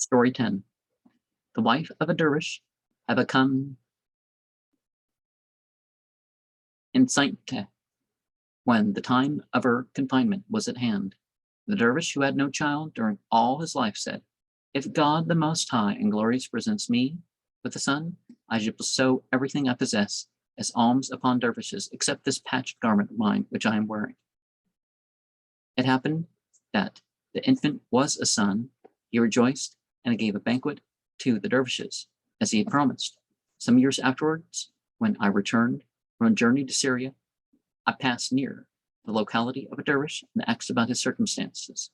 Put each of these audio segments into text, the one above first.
Story 10. The wife of a dervish had become enceinte when the time of her confinement was at hand. The dervish, who had no child during all his life, said, "If God the Most High and Glorious presents me with a son, I shall bestow everything I possess as alms upon dervishes, except this patched garment of mine which I am wearing." It happened that the infant was a son. He rejoiced and gave a banquet to the dervishes, as he had promised. Some years afterwards, when I returned from a journey to Syria, I passed near the locality of a dervish and asked about his circumstances,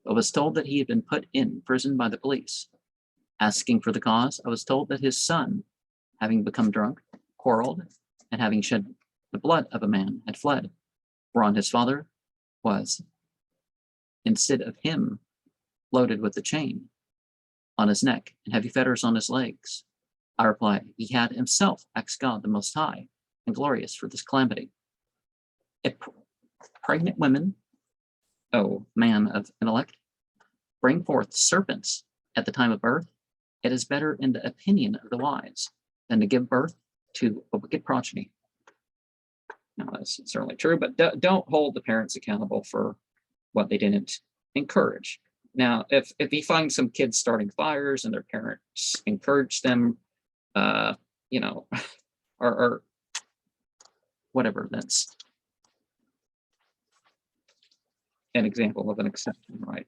but was told that he had been put in prison by the police. Asking for the cause, I was told that his son, having become drunk, quarreled, and having shed the blood of a man, had fled, whereon his father was, instead of him, loaded with a chain on his neck and heavy fetters on his legs. I replied, he had himself asked God the Most High and Glorious for this calamity. If pregnant women, O man of intellect, bring forth serpents at the time of birth, it is better in the opinion of the wise than to give birth to a wicked progeny. Now, that's certainly true, but don't hold the parents accountable for what they didn't encourage. Now, if you find some kids starting fires and their parents encourage them, or whatever, that's an example of an exception, right?